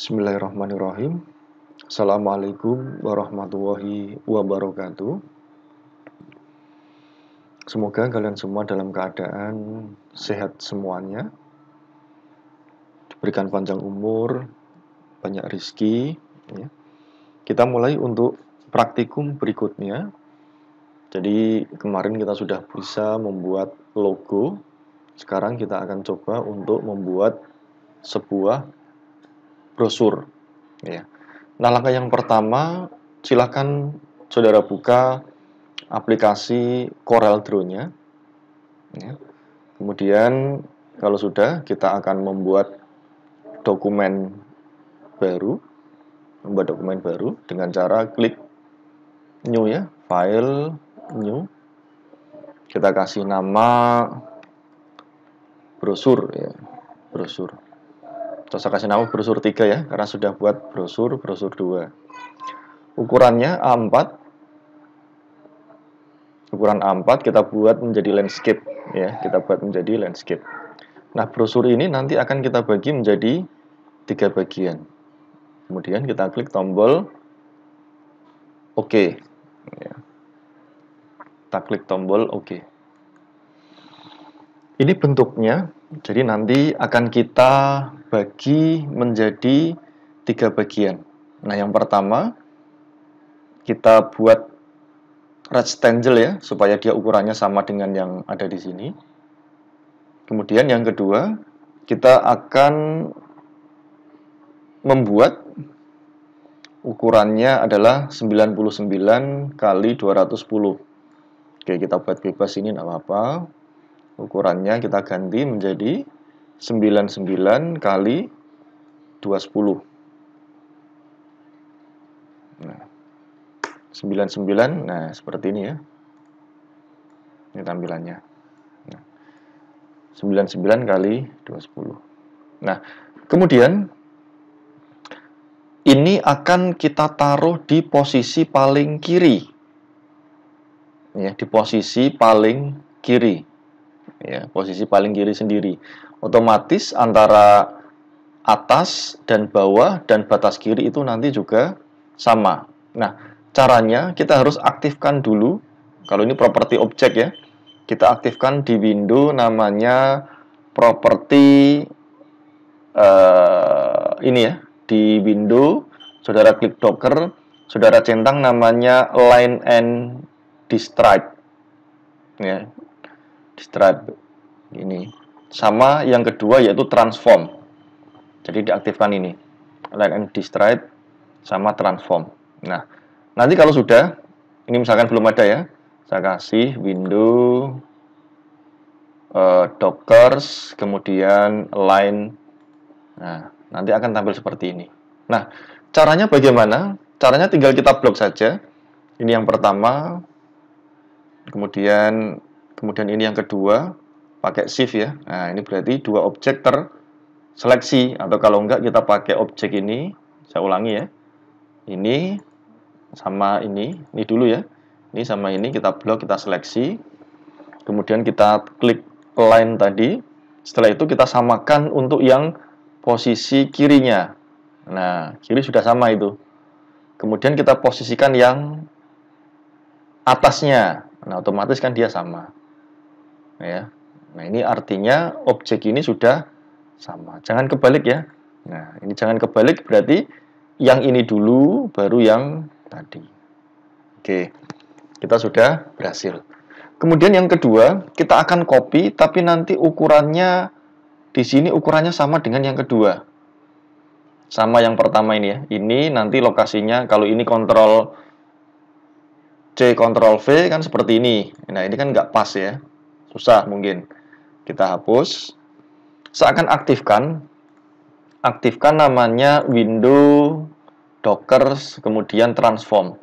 Bismillahirrahmanirrahim. Assalamualaikum warahmatullahi wabarakatuh. Semoga kalian semua dalam keadaan sehat semuanya, diberikan panjang umur, banyak rezeki. Ya. Kita mulai untuk praktikum berikutnya. Jadi kemarin kita sudah bisa membuat logo. Sekarang kita akan coba untuk membuat sebuah brosur. Ya. Nah, langkah yang pertama, silakan saudara buka aplikasi CorelDRAW-nya. Ya. Kemudian, kalau sudah, kita akan membuat dokumen baru, dengan cara klik New ya, File, New. Kita kasih nama brosur ya, brosur. Saya kasih nama brosur 3 ya, karena sudah buat brosur 2. Ukurannya A4. Ukuran A4 kita buat menjadi landscape ya, kita buat menjadi landscape. Nah, brosur ini nanti akan kita bagi menjadi 3 bagian. Kemudian kita klik tombol OK. Ya. Kita klik tombol OK. Ini bentuknya, jadi nanti akan kita bagi menjadi 3 bagian. Nah, yang pertama kita buat rectangle ya, supaya dia ukurannya sama dengan yang ada di sini. Kemudian yang kedua, kita akan membuat ukurannya adalah 99 kali 210. Oke, kita buat bebas ini enggak apa-apa. Ukurannya kita ganti menjadi 99 kali 210. Nah, 99, nah seperti ini ya. Ini tampilannya. Nah, 99 kali 210. Nah, kemudian ini akan kita taruh di posisi paling kiri. Ya, di posisi paling kiri. Ya, posisi paling kiri sendiri. Otomatis antara atas dan bawah dan batas kiri itu nanti juga sama. Nah, caranya kita harus aktifkan dulu. Kalau ini properti objek ya, kita aktifkan di window namanya properti ini ya, di window saudara klik Docker, saudara centang namanya line and distride ya, distride ini. Sama yang kedua yaitu transform. Jadi diaktifkan ini line and distride sama transform. Nah, nanti kalau sudah, ini misalkan belum ada ya, saya kasih window Dockers, kemudian line. Nah, nanti akan tampil seperti ini. Nah, caranya bagaimana? Caranya tinggal kita blok saja. Ini yang pertama, kemudian ini yang kedua, pakai shift ya. Nah, ini berarti 2 objek terseleksi, atau kalau enggak kita pakai objek ini. Saya ulangi ya. Ini sama ini dulu ya. Ini sama ini kita blok, kita seleksi. Kemudian kita klik line tadi. Setelah itu kita samakan untuk yang posisi kirinya. Nah, kiri sudah sama itu. Kemudian kita posisikan yang atasnya. Nah, otomatis kan dia sama. Ya. Nah, ini artinya objek ini sudah sama. Jangan kebalik ya. Nah, ini jangan kebalik, berarti yang ini dulu baru yang tadi. Oke. Kita sudah berhasil. Kemudian yang kedua, kita akan copy tapi nanti ukurannya di sini ukurannya sama dengan yang kedua. Sama yang pertama ini ya. Ini nanti lokasinya kalau ini Ctrl C Ctrl V kan seperti ini. Nah, ini kan nggak pas ya. Susah mungkin. Kita hapus. Saya akan aktifkan namanya window Dockers, kemudian transform.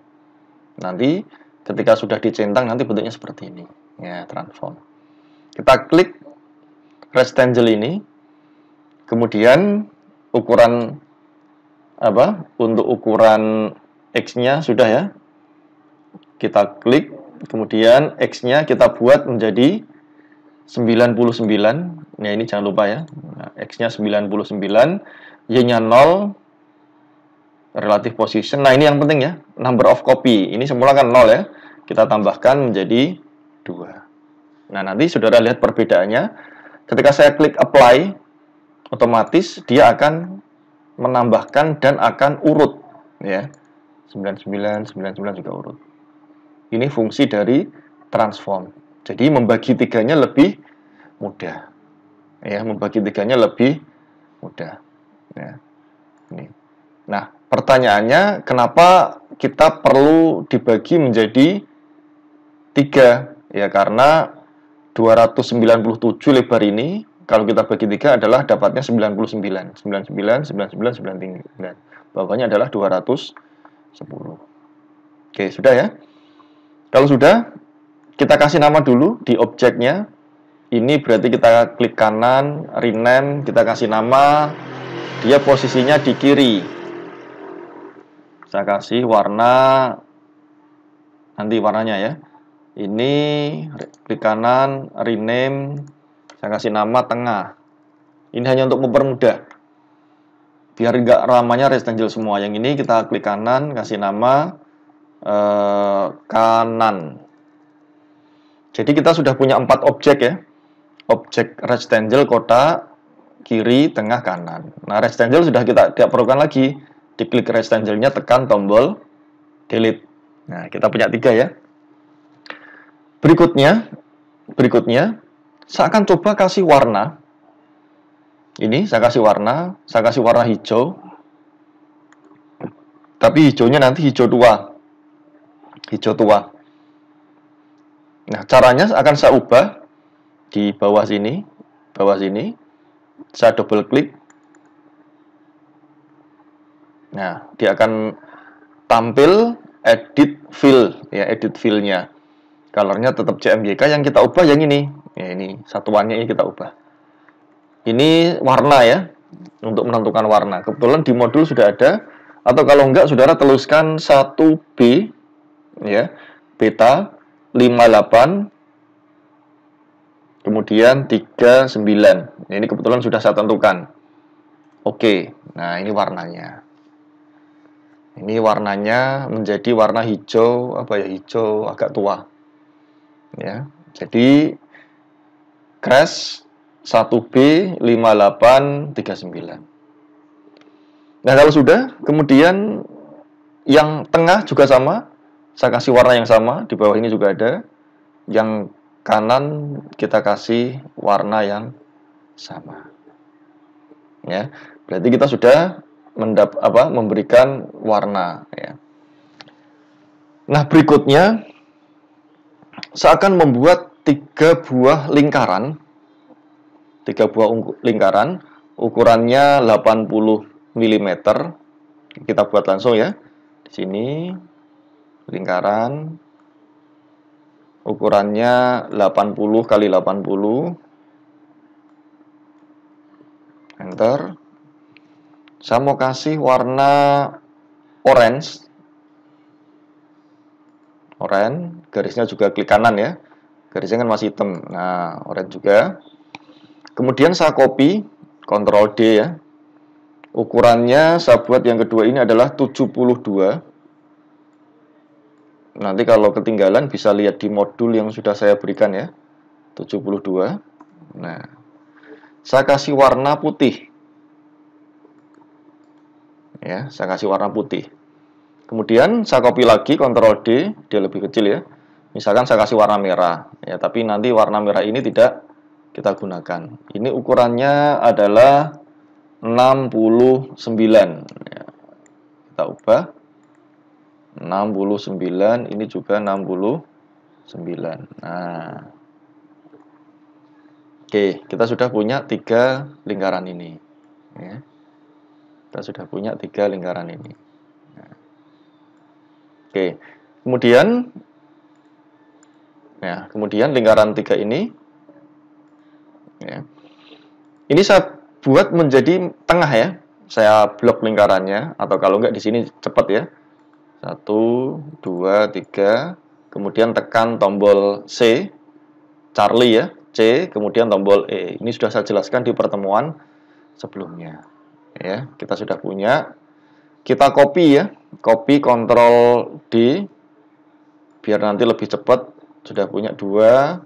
Nanti ketika sudah dicentang nanti bentuknya seperti ini. Ya, transform. Kita klik rectangle ini. Kemudian ukuran apa? Untuk ukuran X-nya sudah ya. Kita klik, kemudian X-nya kita buat menjadi 99. Nah, ini jangan lupa ya. Nah, X-nya 99, Y-nya 0, relative position. Nah, ini yang penting ya, number of copy. Ini semula kan 0 ya. Kita tambahkan menjadi 2. Nah, nanti saudara lihat perbedaannya. Ketika saya klik apply, otomatis dia akan menambahkan dan akan urut ya. 99, 99 juga urut. Ini fungsi dari transform. Jadi membagi tiganya lebih mudah. Ya, membagi tiganya lebih mudah. Ya. Ini. Nah, pertanyaannya kenapa kita perlu dibagi menjadi 3? Ya, karena 297 lebar ini kalau kita bagi 3 adalah dapatnya 99. 99, 99, 99. Bawahnya adalah 210. Oke, sudah ya. Kalau sudah, kita kasih nama dulu di objeknya. Ini berarti kita klik kanan, rename, kita kasih nama. Dia posisinya di kiri. Saya kasih warna, nanti warnanya ya. Ini klik kanan, rename, saya kasih nama tengah. Ini hanya untuk mempermudah. Biar nggak ramanya rectangle semua. Yang ini kita klik kanan, kasih nama kanan. Jadi kita sudah punya 4 objek ya. Objek rectangle kotak, kiri, tengah, kanan. Nah, rectangle sudah kita tidak perlukan lagi. Diklik rectangle-nya, tekan tombol delete. Nah, kita punya 3 ya. Berikutnya, saya akan coba kasih warna. Ini saya kasih warna hijau. Tapi hijaunya nanti hijau tua. Hijau tua. Nah, caranya akan saya ubah di bawah sini. Saya double klik. Nah, dia akan tampil edit fill, ya, edit fill-nya. Colornya tetap CMYK, yang kita ubah yang ini. Ya, ini satuannya ini kita ubah. Ini warna ya, untuk menentukan warna. Kebetulan di modul sudah ada, atau kalau enggak, saudara tuliskan 1B, ya, beta 58, kemudian 39. Ini kebetulan sudah saya tentukan. Oke, nah ini warnanya. Ini warnanya menjadi warna hijau, hijau agak tua. Ya, jadi crash 1B 5839. Nah, kalau sudah, kemudian yang tengah juga sama. Saya kasih warna yang sama, di bawah ini juga ada. Yang kanan kita kasih warna yang sama. Ya, berarti kita sudah memberikan warna ya. Nah, berikutnya saya akan membuat 3 buah lingkaran. 3 buah lingkaran, ukurannya 80 mm. Kita buat langsung ya. Di sini lingkaran ukurannya 80 kali 80. Enter. Saya mau kasih warna orange. Garisnya juga klik kanan ya. Garisnya kan masih hitam. Nah, orange juga. Kemudian saya copy, Ctrl D ya. Ukurannya saya buat yang kedua ini adalah 72. Nanti kalau ketinggalan bisa lihat di modul yang sudah saya berikan ya. 72. Nah, saya kasih warna putih. Ya, saya kasih warna putih. Kemudian saya copy lagi, Ctrl D, dia lebih kecil ya. Misalkan saya kasih warna merah, ya, tapi nanti warna merah ini tidak kita gunakan. Ini ukurannya adalah 69. Ya, kita ubah 69, ini juga 69. Nah, oke, kita sudah punya 3 lingkaran ini. Ya. Kita sudah punya 3 lingkaran ini. Nah. Oke, kemudian lingkaran 3 ini, ya, ini saya buat menjadi tengah ya. Saya blok lingkarannya, atau kalau enggak di sini cepat ya. 1, 2, 3, kemudian tekan tombol C, Charlie ya, C, kemudian tombol E. Ini sudah saya jelaskan di pertemuan sebelumnya. Ya, kita sudah punya. Kita copy ya, copy Ctrl D, biar nanti lebih cepat. Sudah punya 2,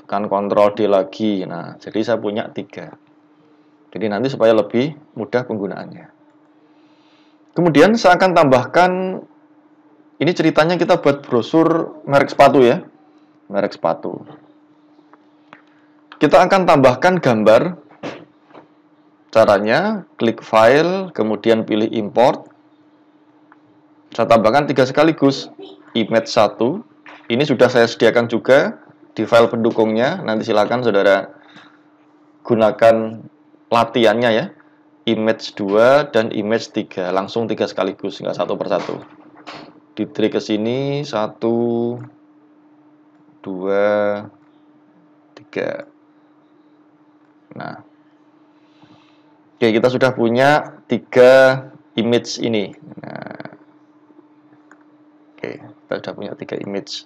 tekan Ctrl D lagi. Nah, jadi saya punya 3. Jadi nanti supaya lebih mudah penggunaannya. Kemudian saya akan tambahkan, ini ceritanya kita buat brosur merek sepatu ya, merek sepatu. Kita akan tambahkan gambar. Caranya, klik file, kemudian pilih import. Saya tambahkan 3 sekaligus. Image 1, ini sudah saya sediakan juga di file pendukungnya. Nanti silakan saudara gunakan latihannya ya. Image 2 dan image 3, langsung 3 sekaligus, nggak satu persatu. Di drag ke sini, 1, 2, 3. Nah, oke, kita sudah punya 3 image ini. Nah, oke, kita sudah punya 3 image.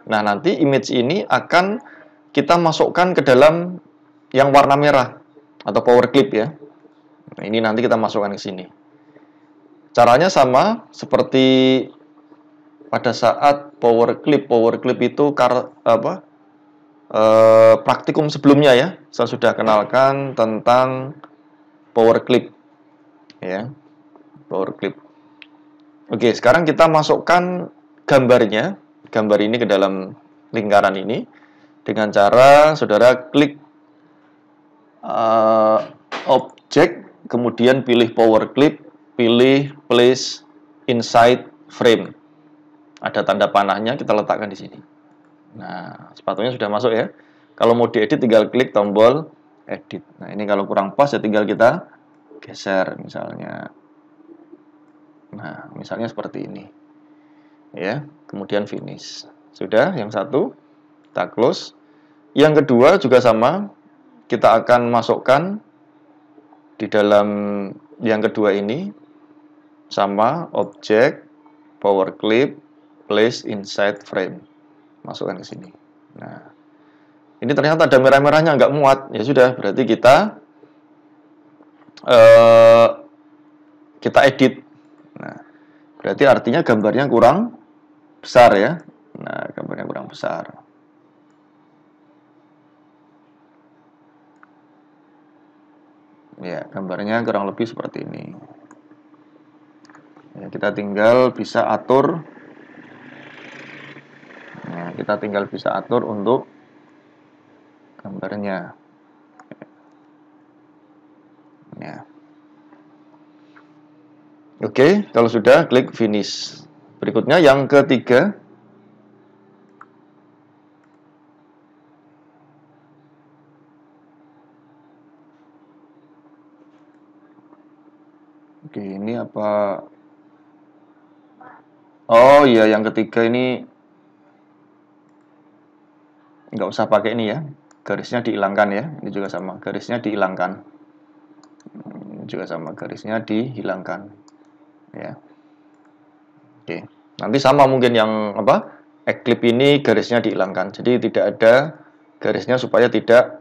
Nah, nanti image ini akan kita masukkan ke dalam yang warna merah atau power clip ya. Nah, ini nanti kita masukkan ke sini. Caranya sama seperti pada saat power clip. Power clip itu praktikum sebelumnya ya. Saya sudah kenalkan tentang power clip ya. Power clip. Oke, sekarang kita masukkan gambarnya, gambar ini ke dalam lingkaran ini dengan cara saudara klik objek, kemudian pilih power clip, pilih place inside frame. Ada tanda panahnya, kita letakkan di sini. Nah, sepatunya sudah masuk ya. Kalau mau diedit tinggal klik tombol edit. Nah, ini kalau kurang pas ya tinggal kita geser misalnya. Nah, misalnya seperti ini. Ya, kemudian finish. Sudah, yang satu kita close. Yang kedua juga sama. Kita akan masukkan di dalam yang kedua ini sama objek power clip place inside frame. Masukkan ke sini. Nah, ini ternyata ada merah-merahnya nggak muat. Ya sudah, berarti kita edit. Nah, berarti artinya gambarnya kurang besar ya. Nah, gambarnya kurang besar. Ya, gambarnya kurang lebih seperti ini. Ya, kita tinggal bisa atur. Nah, kita tinggal bisa atur untuk gambarnya. Ya. Oke, kalau sudah klik finish. Berikutnya yang ketiga. Oke, ini apa? Oh iya, yang ketiga ini nggak usah pakai ini ya. Garisnya dihilangkan ya. Ini juga sama, garisnya dihilangkan. Ini juga sama, garisnya dihilangkan. Ya. Oke. Nanti sama mungkin yang apa? Eclipse ini garisnya dihilangkan. Jadi tidak ada garisnya supaya tidak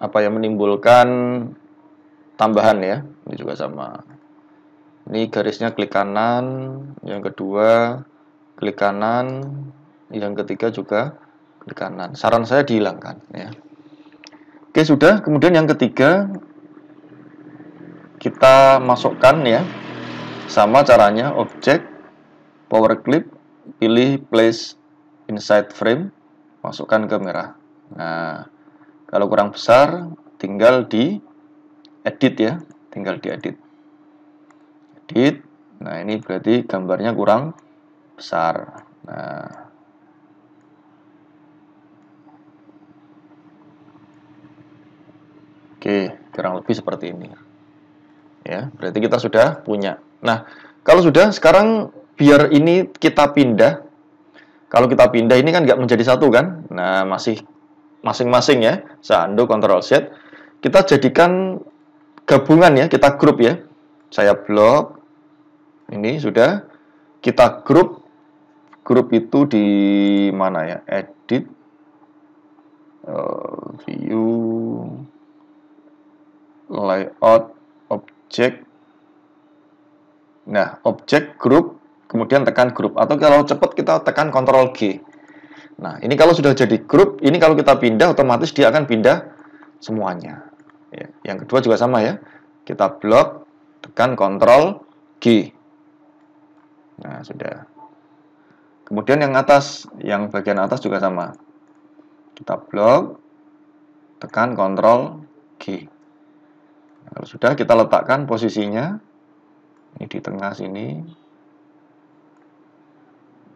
apa yang menimbulkan tambahan ya. Ini juga sama. Ini garisnya klik kanan, yang kedua klik kanan, yang ketiga juga klik kanan. Saran saya dihilangkan ya. Oke, sudah. Kemudian yang ketiga kita masukkan ya. Sama caranya, objek power clip, pilih place inside frame, masukkan ke merah. Nah, kalau kurang besar tinggal di edit ya, tinggal diedit. Edit. Nah, ini berarti gambarnya kurang besar. Nah, oke, kurang lebih seperti ini. Ya, berarti kita sudah punya. Nah, kalau sudah, sekarang biar ini kita pindah. Kalau kita pindah ini kan nggak menjadi satu kan? Nah, masih masing-masing ya. Saya undo, Ctrl Z. Kita jadikan gabungan ya, kita grup ya. Saya blok. Ini sudah. Kita grup. Grup itu di mana ya? Edit. View. Layout. objek. Nah, objek grup, kemudian tekan grup. Atau kalau cepat kita tekan Ctrl G. Nah, ini kalau sudah jadi grup, ini kalau kita pindah, otomatis dia akan pindah semuanya. Ya, yang kedua juga sama ya. Kita blok, tekan Ctrl G. Nah, sudah. Kemudian yang atas, yang bagian atas juga sama. Kita blok, tekan Ctrl G. Nah, kalau sudah, kita letakkan posisinya. Ini di tengah sini.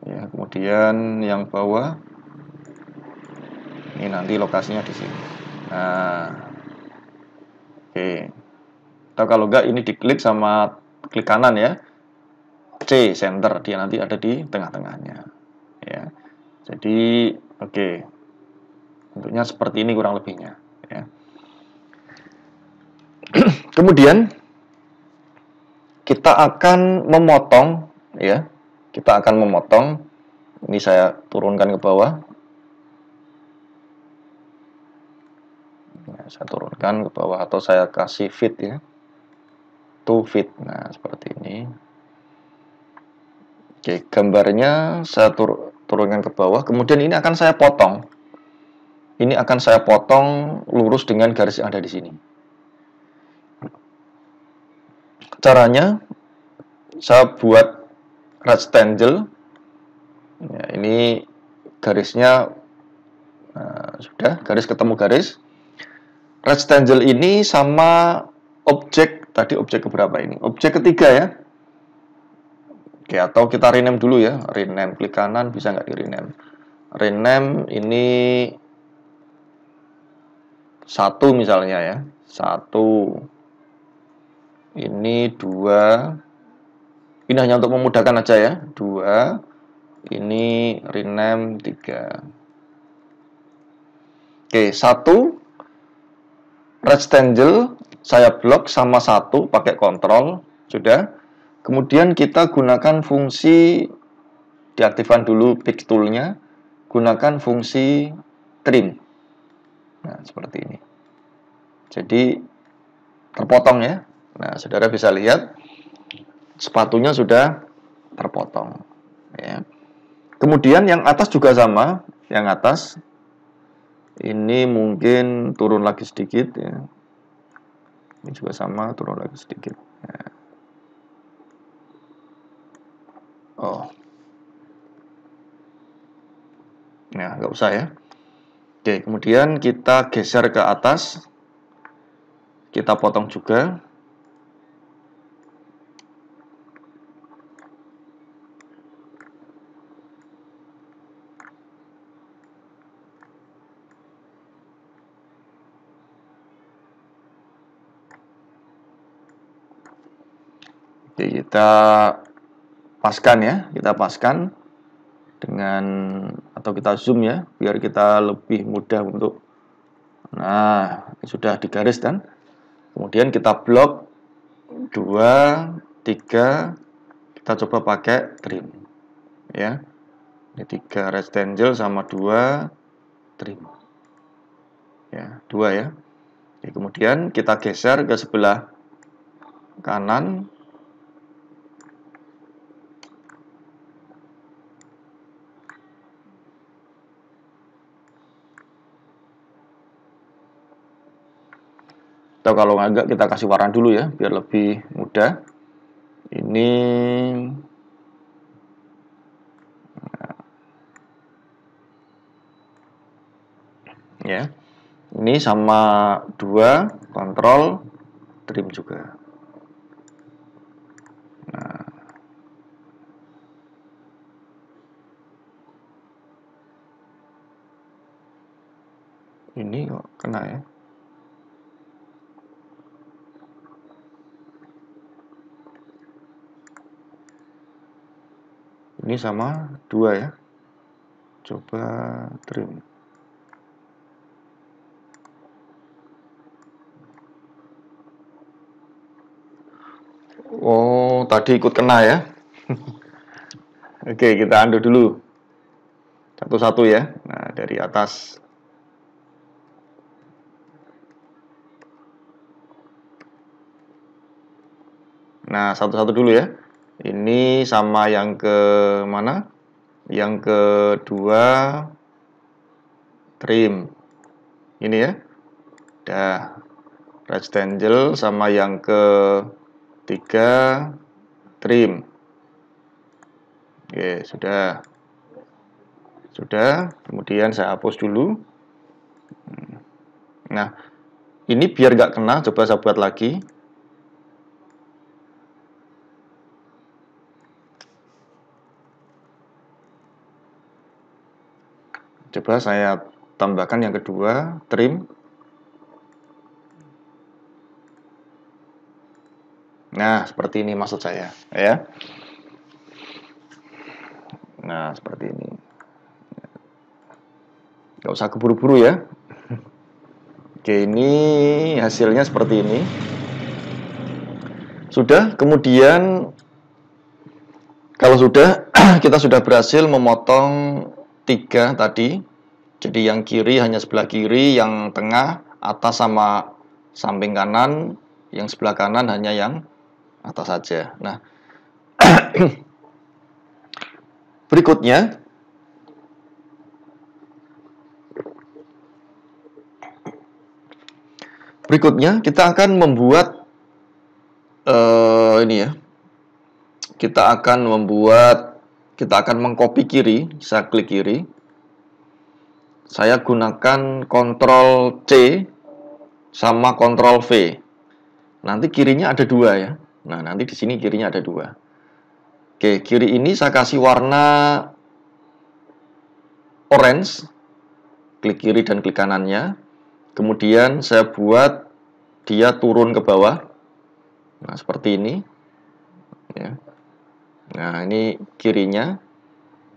Ya, kemudian yang bawah ini nanti lokasinya di sini. Nah, oke. Atau kalau enggak ini diklik sama klik kanan ya. C center, dia nanti ada di tengah-tengahnya. Ya. Jadi oke. Bentuknya seperti ini kurang lebihnya, ya. Kemudian kita akan memotong ya. Kita akan memotong. Ini saya turunkan ke bawah. Nah, saya turunkan ke bawah atau saya kasih fit ya. To fit. Nah, seperti ini. Oke, gambarnya saya turunkan ke bawah. Kemudian ini akan saya potong. Ini akan saya potong lurus dengan garis yang ada di sini. Caranya saya buat rectangle. Ya, ini garisnya sudah, garis ketemu garis. Rectangle ini sama objek, tadi objek keberapa ini? Objek ketiga ya. Oke, atau kita rename dulu ya. Rename, klik kanan, bisa nggak di rename? Rename ini 1 misalnya ya. 1. Ini 2. Ini hanya untuk memudahkan aja ya. 2. Ini rename 3. Oke, 1 rectangle saya blok sama 1 pakai kontrol, sudah. Kemudian kita gunakan fungsi, diaktifkan dulu pick tool-nya, gunakan fungsi trim. Nah, seperti ini. Jadi terpotong ya. Nah, saudara bisa lihat sepatunya sudah terpotong ya. Kemudian yang atas juga sama, yang atas ini mungkin turun lagi sedikit ya. Ini juga sama, turun lagi sedikit ya. Oh, nah nggak usah ya. Oke, kemudian kita geser ke atas, kita potong juga. Oke, kita paskan ya, kita paskan dengan, atau kita zoom ya, biar kita lebih mudah untuk, nah sudah digaris kan. Kemudian kita blok 2, 3, kita coba pakai trim ya. Ini 3 rectangle sama 2 trim ya, 2 ya. Oke, kemudian kita geser ke sebelah kanan. Atau kalau enggak kita kasih warna dulu ya, biar lebih mudah. Ini ya. Ini sama 2 kontrol trim juga. Nah, ini kok kena ya. Ini sama 2 ya. Coba trim. Oh, tadi ikut kena ya. Oke, kita undo dulu. Satu-satu ya. Nah, dari atas. Nah, satu-satu dulu ya. Ini sama yang ke mana? Yang kedua trim. Ini ya. Dah. Rectangle sama yang ketiga trim. Oke, sudah. Sudah. Kemudian saya hapus dulu. Nah, ini biar nggak kena, coba saya buat lagi. Coba saya tambahkan yang kedua, trim. Nah, seperti ini maksud saya, ya. Nah, seperti ini. Nggak usah keburu-buru ya. Oke, ini hasilnya seperti ini. Sudah, kemudian kalau sudah, kita sudah berhasil memotong 3 tadi. Jadi yang kiri hanya sebelah kiri, yang tengah, atas sama samping kanan, yang sebelah kanan hanya yang atas saja. Nah, berikutnya kita akan membuat ini ya. Kita akan mengcopy kiri. Saya klik kiri. Saya gunakan Ctrl C sama Ctrl V. Nanti kirinya ada 2 ya. Nah, nanti di sini kirinya ada 2. Oke, kiri ini saya kasih warna orange. Klik kiri dan klik kanannya. Kemudian saya buat dia turun ke bawah. Nah, seperti ini. Ya. Nah, ini kirinya.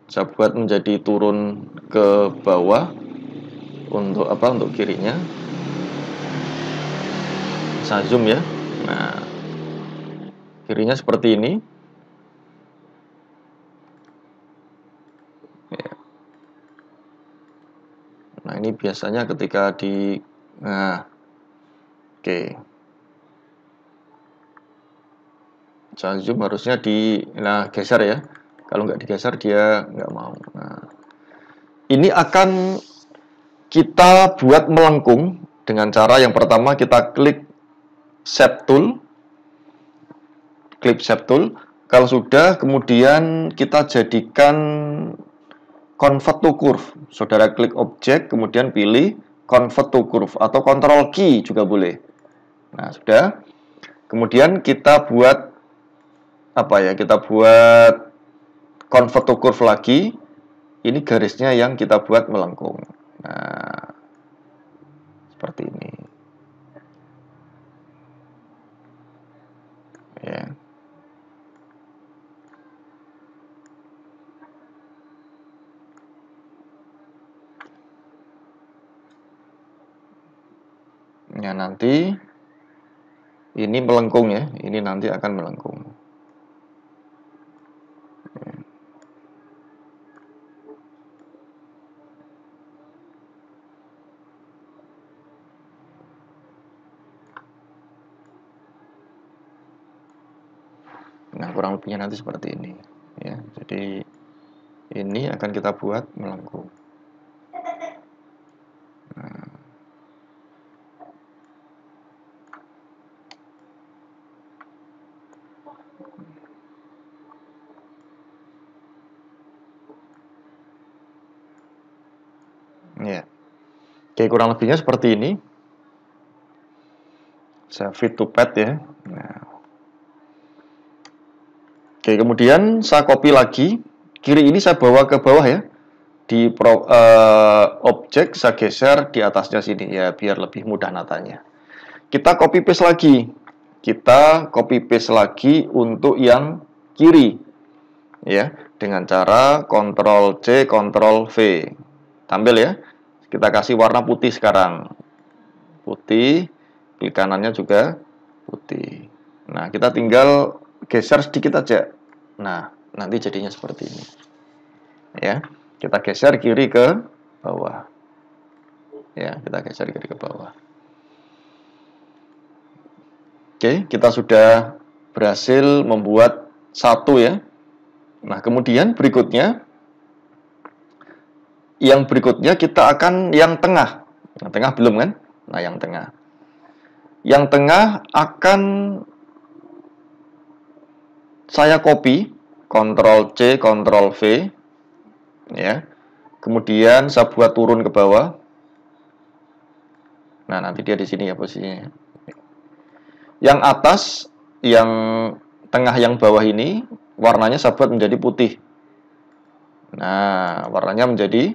Saya buat menjadi turun ke bawah. Untuk apa? Untuk kirinya. Saya zoom ya. Nah, kirinya seperti ini. Ya. Nah, ini biasanya ketika nah, oke. Saya zoom harusnya geser ya. Kalau nggak digeser dia nggak mau. Nah, ini akan kita buat melengkung dengan cara yang pertama kita klik Shape Tool. Klik Shape Tool. Kalau sudah, kemudian kita jadikan Convert to Curve. Saudara klik objek, kemudian pilih Convert to Curve atau Ctrl key juga boleh. Nah, sudah. Kemudian kita buat apa ya? Kita buat Convert to Curve lagi. Ini garisnya yang kita buat melengkung. Nah, seperti ini. Ya. Ya, nanti ini melengkung ya. Ini nanti akan melengkung. Nah, kurang lebihnya nanti seperti ini. Ya, jadi ini akan kita buat melengkung. Nah. Ya. Oke, kurang lebihnya seperti ini. Saya fit to pad ya. Nah. Oke, kemudian saya copy lagi. Kiri ini saya bawa ke bawah ya. Di objek saya geser di atasnya sini ya, biar lebih mudah natanya. Kita copy paste lagi. Kita copy paste lagi untuk yang kiri. Ya, dengan cara Ctrl C, Ctrl V. Tampil ya. Kita kasih warna putih sekarang. Putih, klik kanannya juga putih. Nah, kita tinggal geser sedikit aja. Nah, nanti jadinya seperti ini. Ya, kita geser kiri ke bawah. Ya, kita geser kiri ke bawah. Oke, kita sudah berhasil membuat satu ya. Nah, kemudian yang berikutnya kita akan yang tengah. Yang tengah belum kan? Nah, yang tengah. Yang tengah akan saya copy, Ctrl C, Ctrl V, ya. Kemudian saya buat turun ke bawah. Nah, nanti dia di sini ya posisinya. Yang atas, yang tengah, yang bawah ini warnanya saya buat menjadi putih. Nah, warnanya menjadi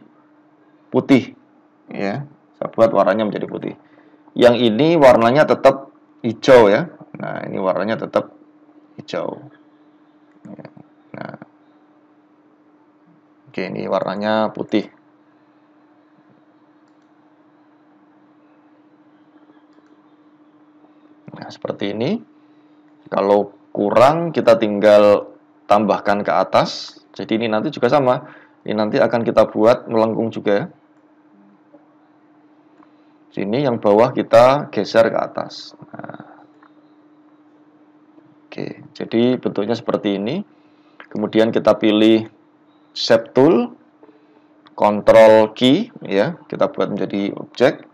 putih, ya. Saya buat warnanya menjadi putih. Yang ini warnanya tetap hijau ya. Nah, ini warnanya tetap hijau. Nah, oke, ini warnanya putih. Nah, seperti ini. Kalau kurang, kita tinggal tambahkan ke atas. Jadi ini nanti juga sama. Ini nanti akan kita buat melengkung juga. Sini yang bawah kita geser ke atas. Nah, oke, jadi bentuknya seperti ini. Kemudian kita pilih Shape Tool, Ctrl Key, ya, kita buat menjadi objek.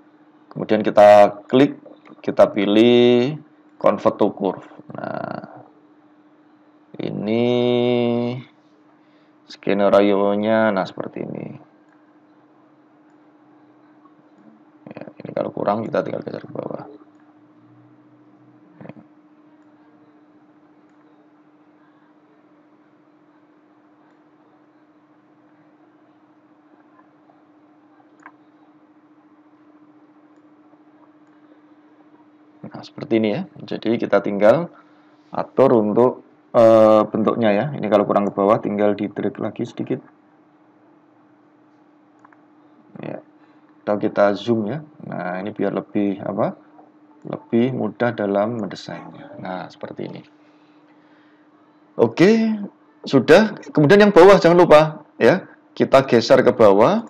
Kemudian kita klik, kita pilih Convert to Curve. Nah, ini skenario-nya, nah seperti ini. Ya, ini kalau kurang kita tinggal geser ke bawah. Nah, seperti ini ya. Jadi kita tinggal atur untuk bentuknya ya. Ini kalau kurang ke bawah tinggal di drag lagi sedikit. Ya. Atau kita zoom ya. Nah, ini biar lebih apa? Lebih mudah dalam mendesainnya. Nah, seperti ini. Oke, sudah. Kemudian yang bawah jangan lupa ya. Kita geser ke bawah.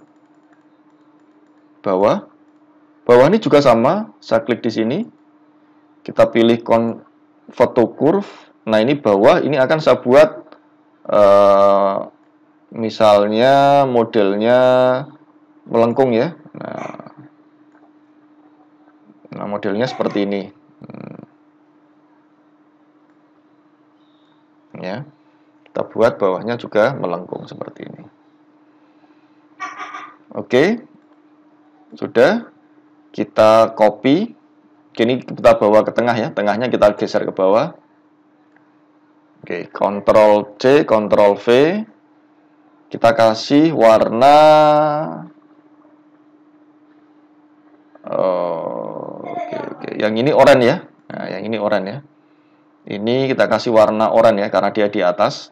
Bawah. Bawah ini juga sama. Saya klik di sini. Kita pilih Convert to Curve. Nah, ini bawah ini akan saya buat misalnya modelnya melengkung ya. Nah, modelnya seperti ini. Ya. Kita buat bawahnya juga melengkung seperti ini. Oke. Sudah. Kita copy. Ini kita bawa ke tengah ya. Tengahnya kita geser ke bawah. Oke, Ctrl C, Ctrl V. Kita kasih warna oke. Yang ini oranye ya. Nah, yang ini oranye ya. Ini kita kasih warna oranye ya karena dia di atas.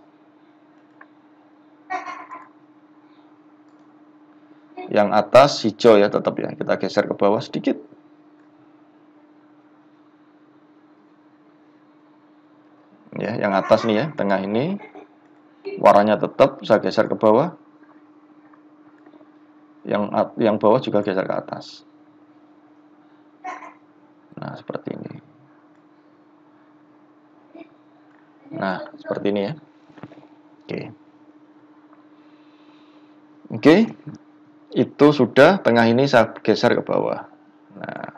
Yang atas hijau ya tetap ya. Kita geser ke bawah sedikit. Ya, yang atas nih ya, tengah ini warnanya tetap saya geser ke bawah. Yang bawah juga geser ke atas. Nah, seperti ini. Nah, seperti ini ya. Oke. Oke. Itu sudah, tengah ini saya geser ke bawah. Nah.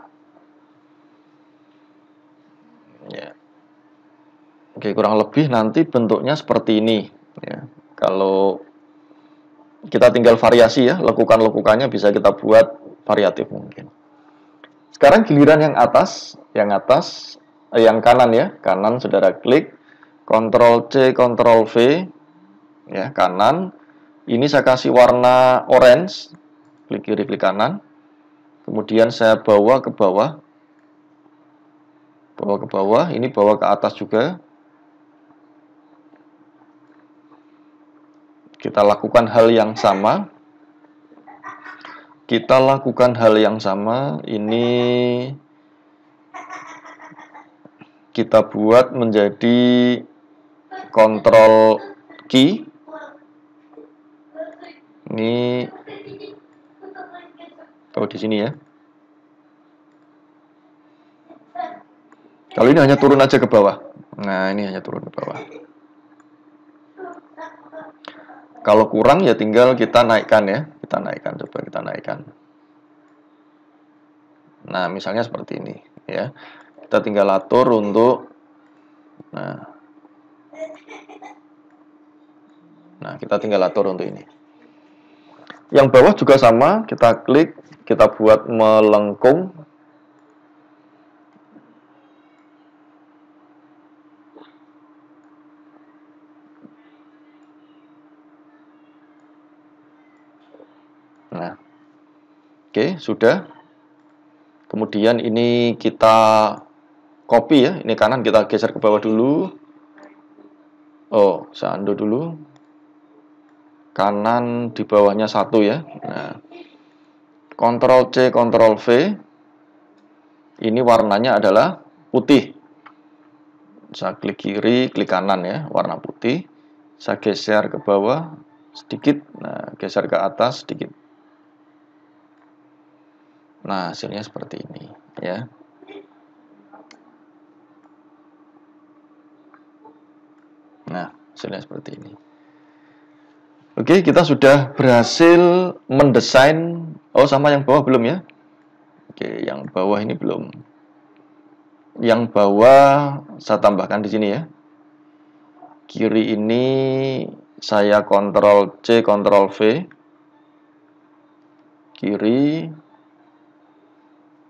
Ya. Oke, kurang lebih nanti bentuknya seperti ini ya. Kalau kita tinggal variasi ya, lekukan-lekukannya bisa kita buat variatif mungkin. Sekarang giliran yang kanan ya, kanan saudara klik, Ctrl C, Ctrl V, ya kanan. Ini saya kasih warna orange, klik kiri, klik kanan. Kemudian saya bawa ke bawah, ini bawa ke atas juga. Kita lakukan hal yang sama. Ini kita buat menjadi Ctrl key. Ini di sini ya. Kalau ini hanya turun aja ke bawah. Nah, ini hanya turun ke bawah. Kalau kurang ya tinggal kita naikkan ya. Kita naikkan, coba kita naikkan. Nah, misalnya seperti ini ya. Kita tinggal atur untuk nah, kita tinggal atur untuk ini. Yang bawah juga sama, kita klik, kita buat melengkung. Nah, oke, sudah. Kemudian ini kita copy ya, ini kanan kita geser ke bawah dulu. Oh, saya undo dulu. Kanan di bawahnya 1 ya. Nah, Ctrl C, Ctrl V. Ini warnanya adalah putih. Saya klik kiri, klik kanan ya, warna putih. Saya geser ke bawah sedikit, nah geser ke atas sedikit. Nah, hasilnya seperti ini ya. Nah, hasilnya seperti ini. Oke, kita sudah berhasil mendesain. Oh, sama yang bawah belum ya? Oke, yang bawah ini belum. Yang bawah saya tambahkan di sini ya. Kiri ini saya Ctrl C, Ctrl V. Kiri.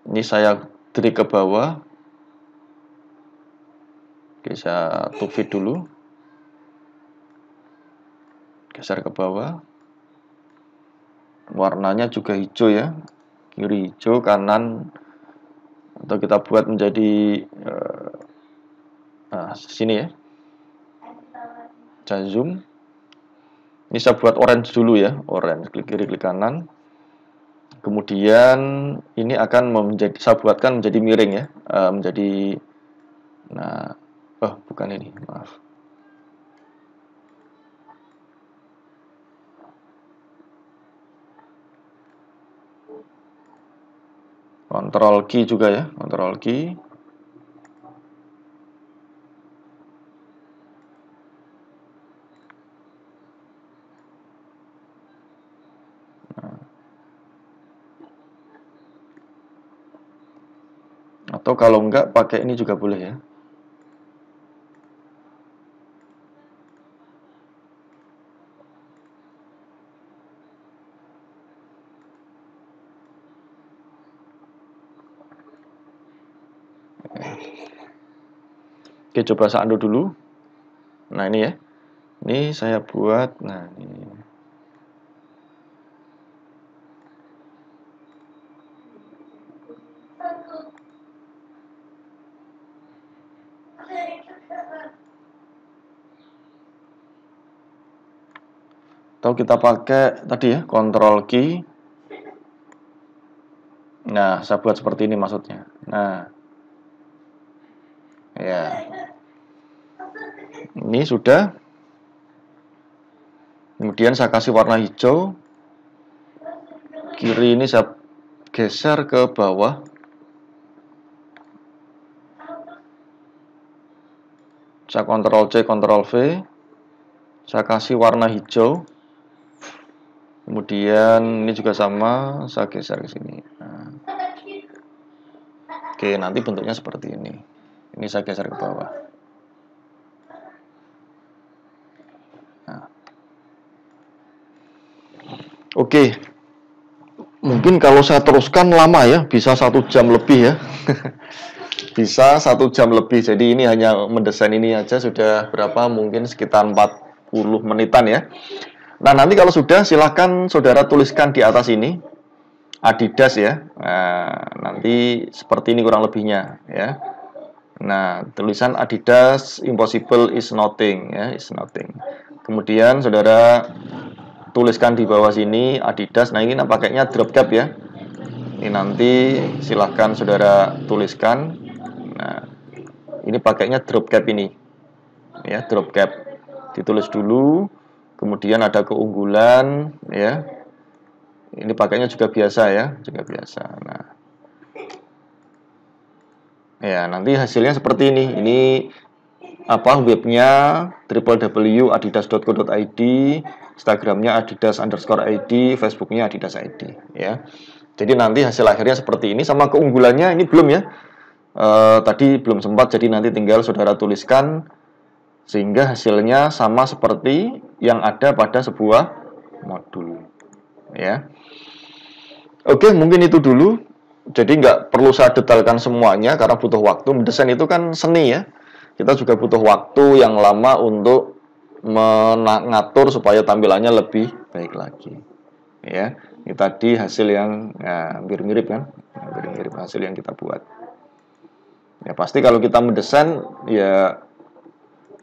Ini saya drag ke bawah. Oke, saya tupit dulu. Geser ke bawah. Warnanya juga hijau ya. Kiri hijau, kanan. Atau kita buat menjadi nah, sini ya. Saya zoom. Ini saya buat orange dulu ya. Orange, klik kiri, klik kanan. Kemudian ini akan menjadi, saya buatkan menjadi miring ya. Menjadi, nah, oh bukan ini, maaf. Ctrl key juga ya, Ctrl key. Atau kalau enggak pakai ini juga boleh ya. Oke, coba saya undo dulu. Nah, ini ya. Ini saya buat, nah ini. Atau kita pakai tadi ya, Ctrl key. Nah, saya buat seperti ini maksudnya. Nah, ya. Ini sudah. Kemudian saya kasih warna hijau. Kiri ini saya geser ke bawah. Saya Ctrl C, Ctrl V. Saya kasih warna hijau. Kemudian ini juga sama, saya geser ke sini. Nah. Oke, nanti bentuknya seperti ini. Ini saya geser ke bawah. Nah. Oke, mungkin kalau saya teruskan lama ya, bisa 1 jam lebih ya. Bisa 1 jam lebih. Jadi ini hanya mendesain ini aja sudah berapa? Mungkin sekitar 40 menitan ya. Nah, nanti kalau sudah silahkan saudara tuliskan di atas ini Adidas ya. Nah, nanti seperti ini kurang lebihnya ya. Nah, tulisan Adidas impossible is nothing ya, is nothing. Kemudian saudara tuliskan di bawah sini Adidas. Nah, ini pakainya drop cap ya. Ini nanti silahkan saudara tuliskan. Nah, ini pakainya drop cap ini. Ya, drop cap. Ditulis dulu. Kemudian ada keunggulan ya. Ini pakainya juga biasa ya, juga biasa. Nah, ya nanti hasilnya seperti ini. Ini webnya www.adidas.co.id, Instagramnya adidas_id, Facebooknya adidas id ya. Jadi nanti hasil akhirnya seperti ini. Sama keunggulannya ini belum ya, tadi belum sempat, jadi nanti tinggal saudara tuliskan sehingga hasilnya sama seperti yang ada pada sebuah modul ya. Oke, mungkin itu dulu. Jadi nggak perlu saya detailkan semuanya karena butuh waktu. Mendesain itu kan seni ya. Kita juga butuh waktu yang lama untuk mengatur supaya tampilannya lebih baik lagi. Ya, ini tadi hasil yang hampir mirip kan, hampir mirip hasil yang kita buat. Ya pasti kalau kita mendesain ya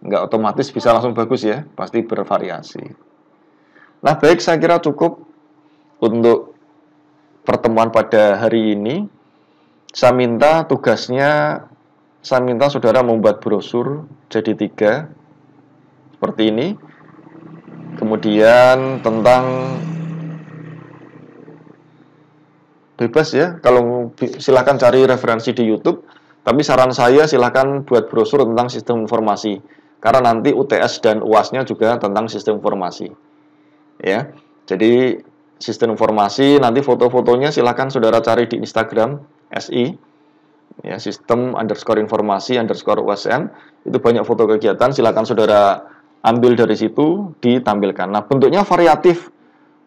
nggak otomatis bisa langsung bagus ya, pasti bervariasi. Nah baik, saya kira cukup untuk pertemuan pada hari ini. Saya minta tugasnya, saya minta saudara membuat brosur jadi 3 seperti ini. Kemudian tentang, bebas ya, kalau silahkan cari referensi di YouTube. Tapi saran saya silahkan buat brosur tentang sistem informasi, karena nanti UTS dan UAS-nya juga tentang sistem informasi. Ya, jadi sistem informasi nanti foto-fotonya silahkan saudara cari di Instagram SI. Ya, sistem_informasi_USN, itu banyak foto kegiatan, silakan saudara ambil dari situ, ditampilkan. Nah bentuknya variatif,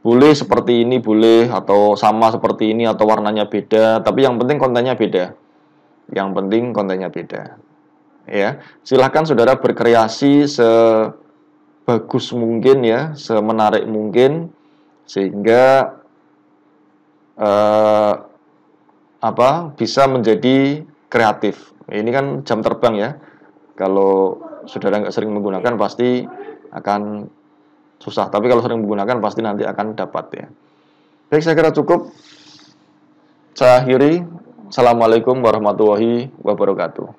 boleh seperti ini, boleh atau sama seperti ini, atau warnanya beda, tapi yang penting kontennya beda. Yang penting kontennya beda. Ya, silakan saudara berkreasi sebagus mungkin ya, semenarik mungkin, sehingga bisa menjadi kreatif. Ini kan jam terbang ya. Kalau saudara nggak sering menggunakan pasti akan susah. Tapi kalau sering menggunakan pasti nanti akan dapat ya. Baik, saya kira cukup. Saya akhiri. Assalamualaikum warahmatullahi wabarakatuh.